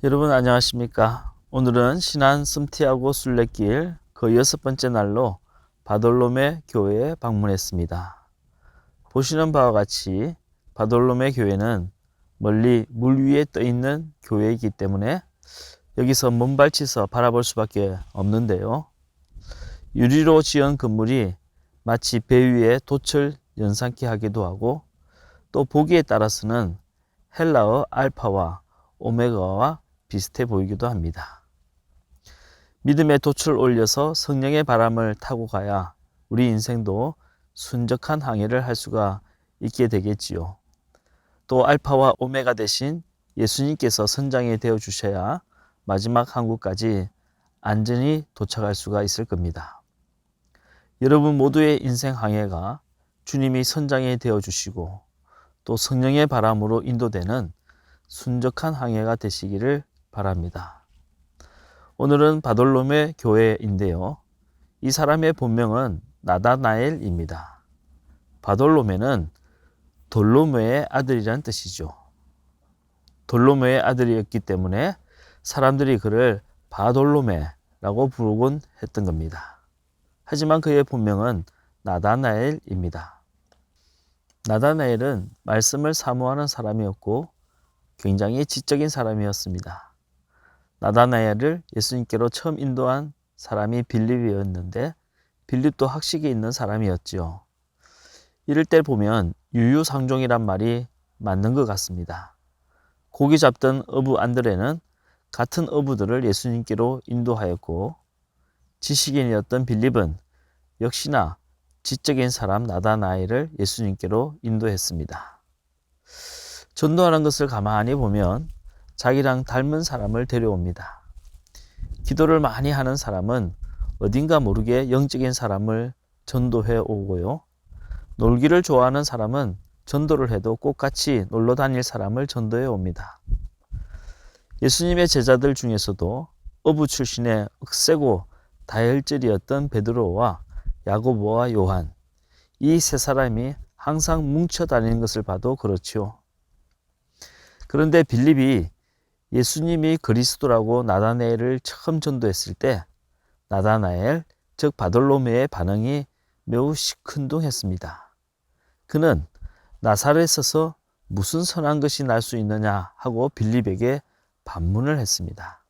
여러분 안녕하십니까? 오늘은 신안 스무티아고 순례길 그 6번째 날로 바돌로메 교회에 방문했습니다. 보시는 바와 같이 바돌로메 교회는 멀리 물 위에 떠 있는 교회이기 때문에 여기서 먼발치서 바라볼 수밖에 없는데요. 유리로 지은 건물이 마치 배 위에 돛을 연상케 하기도 하고, 또 보기에 따라서는 헬라어 알파와 오메가와 비슷해 보이기도 합니다. 믿음의 돛을 올려서 성령의 바람을 타고 가야 우리 인생도 순적한 항해를 할 수가 있게 되겠지요. 또 알파와 오메가 대신 예수님께서 선장이 되어 주셔야 마지막 항구까지 안전히 도착할 수가 있을 겁니다. 여러분 모두의 인생 항해가 주님이 선장이 되어 주시고 또 성령의 바람으로 인도되는 순적한 항해가 되시기를 바랍니다. 오늘은 바돌로메 교회인데요. 이 사람의 본명은 나다나엘입니다. 바돌로메는 돌로메의 아들이란 뜻이죠. 돌로메의 아들이었기 때문에 사람들이 그를 바돌로메라고 부르곤 했던 겁니다. 하지만 그의 본명은 나다나엘입니다. 나다나엘은 말씀을 사모하는 사람이었고 굉장히 지적인 사람이었습니다. 나다나엘을 예수님께로 처음 인도한 사람이 빌립이었는데 빌립도 학식이 있는 사람이었지요. 이럴 때 보면 유유상종이란 말이 맞는 것 같습니다. 고기 잡던 어부 안드레는 같은 어부들을 예수님께로 인도하였고, 지식인이었던 빌립은 역시나 지적인 사람 나다나엘을 예수님께로 인도했습니다. 전도하는 것을 가만히 보면 자기랑 닮은 사람을 데려옵니다. 기도를 많이 하는 사람은 어딘가 모르게 영적인 사람을 전도해 오고요. 놀기를 좋아하는 사람은 전도를 해도 꼭 같이 놀러 다닐 사람을 전도해 옵니다. 예수님의 제자들 중에서도 어부 출신의 억세고 다혈질이었던 베드로와 야고보와 요한, 이 세 사람이 항상 뭉쳐 다니는 것을 봐도 그렇죠. 그런데 빌립이 예수님이 그리스도라고 나다나엘을 처음 전도했을 때 나다나엘, 즉 바돌로메의 반응이 매우 시큰둥했습니다. 그는 나사렛에서 무슨 선한 것이 날 수 있느냐 하고 빌립에게 반문을 했습니다.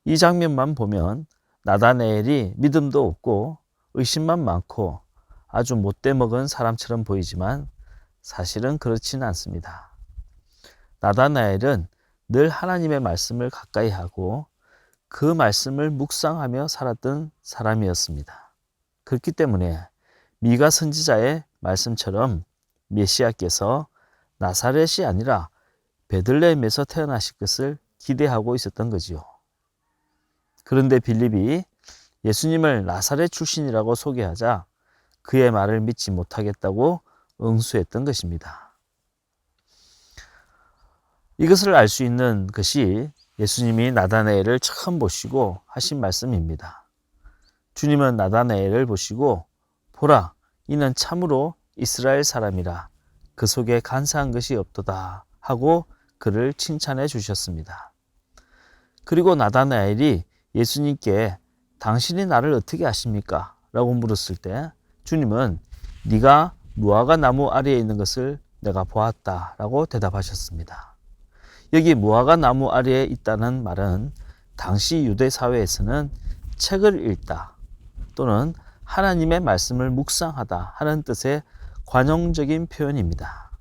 이 장면만 보면 나다나엘이 믿음도 없고 의심만 많고 아주 못돼 먹은 사람처럼 보이지만 사실은 그렇지는 않습니다. 나다나엘은 늘 하나님의 말씀을 가까이 하고 그 말씀을 묵상하며 살았던 사람이었습니다. 그렇기 때문에 미가 선지자의 말씀처럼 메시아께서 나사렛이 아니라 베들레헴에서 태어나실 것을 기대하고 있었던 거지요. 그런데 빌립이 예수님을 나사렛 출신이라고 소개하자 그의 말을 믿지 못하겠다고 응수했던 것입니다. 이것을 알 수 있는 것이 예수님이 나다나엘을 처음 보시고 하신 말씀입니다. 주님은 나다나엘을 보시고 보라, 이는 참으로 이스라엘 사람이라, 그 속에 간사한 것이 없도다 하고 그를 칭찬해 주셨습니다. 그리고 나다나엘이 예수님께 당신이 나를 어떻게 아십니까? 라고 물었을 때 주님은 네가 무화과 나무 아래에 있는 것을 내가 보았다 라고 대답하셨습니다. 여기 무화과 나무 아래에 있다는 말은 당시 유대 사회에서는 책을 읽다 또는 하나님의 말씀을 묵상하다 하는 뜻의 관용적인 표현입니다.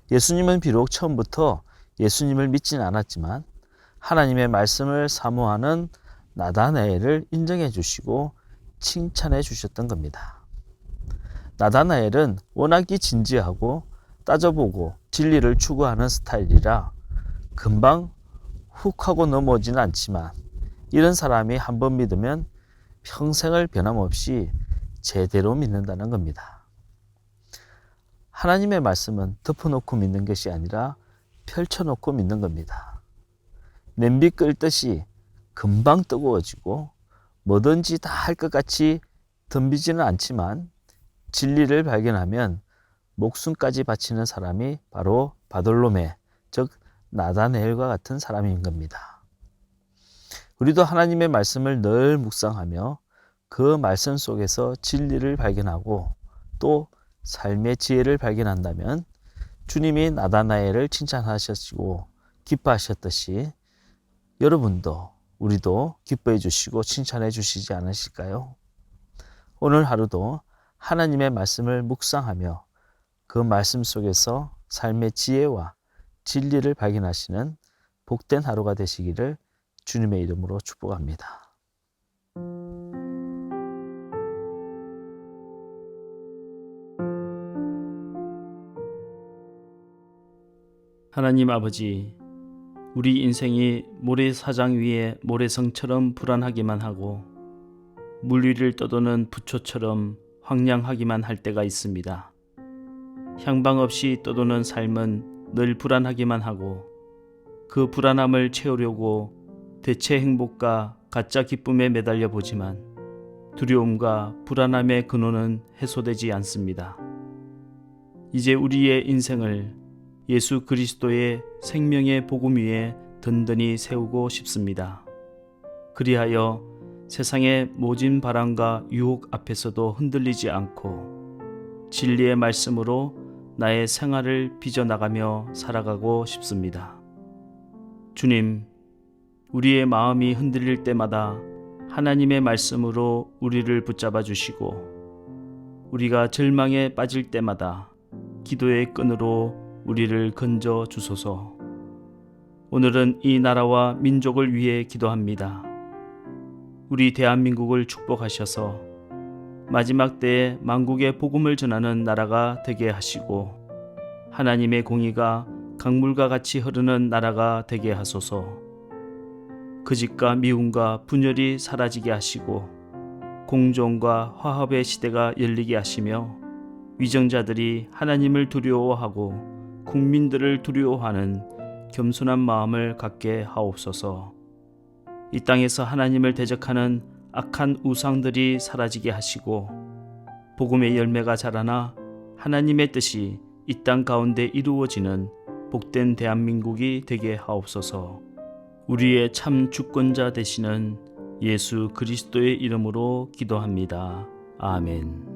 예수님은 비록 처음부터 예수님을 믿지는 않았지만 하나님의 말씀을 사모하는 나다나엘을 인정해 주시고 칭찬해 주셨던 겁니다. 나다나엘은 워낙이 진지하고 따져보고 진리를 추구하는 스타일이라 금방 훅 하고 넘어오지는 않지만 이런 사람이 한번 믿으면 평생을 변함없이 제대로 믿는다는 겁니다. 하나님의 말씀은 덮어놓고 믿는 것이 아니라 펼쳐놓고 믿는 겁니다. 냄비 끓듯이 금방 뜨거워지고 뭐든지 다 할 것 같이 덤비지는 않지만 진리를 발견하면 목숨까지 바치는 사람이 바로 바돌로메, 즉 나다나엘과 같은 사람인 겁니다. 우리도 하나님의 말씀을 늘 묵상하며 그 말씀 속에서 진리를 발견하고 또 삶의 지혜를 발견한다면 주님이 나다나엘을 칭찬하셨고 기뻐하셨듯이 여러분도 우리도 기뻐해 주시고 칭찬해 주시지 않으실까요? 오늘 하루도 하나님의 말씀을 묵상하며 그 말씀 속에서 삶의 지혜와 진리를 발견하시는 복된 하루가 되시기를 주님의 이름으로 축복합니다. 하나님 아버지, 우리 인생이 모래사장 위에 모래성처럼 불안하기만 하고 물 위를 떠도는 부초처럼 황량하기만 할 때가 있습니다. 향방 없이 떠도는 삶은 늘 불안하기만 하고 그 불안함을 채우려고 대체 행복과 가짜 기쁨에 매달려 보지만 두려움과 불안함의 근원은 해소되지 않습니다. 이제 우리의 인생을 예수 그리스도의 생명의 복음 위에 든든히 세우고 싶습니다. 그리하여 세상의 모진 바람과 유혹 앞에서도 흔들리지 않고 진리의 말씀으로 나의 생활을 빚어나가며 살아가고 싶습니다. 주님, 우리의 마음이 흔들릴 때마다 하나님의 말씀으로 우리를 붙잡아 주시고 우리가 절망에 빠질 때마다 기도의 끈으로 우리를 건져 주소서. 오늘은 이 나라와 민족을 위해 기도합니다. 우리 대한민국을 축복하셔서 마지막 때에 만국의 복음을 전하는 나라가 되게 하시고 하나님의 공의가 강물과 같이 흐르는 나라가 되게 하소서. 거짓과 미움과 분열이 사라지게 하시고 공존과 화합의 시대가 열리게 하시며 위정자들이 하나님을 두려워하고 국민들을 두려워하는 겸손한 마음을 갖게 하옵소서. 이 땅에서 하나님을 대적하는 악한 우상들이 사라지게 하시고 복음의 열매가 자라나 하나님의 뜻이 이 땅 가운데 이루어지는 복된 대한민국이 되게 하옵소서. 우리의 참 주권자 되시는 예수 그리스도의 이름으로 기도합니다. 아멘.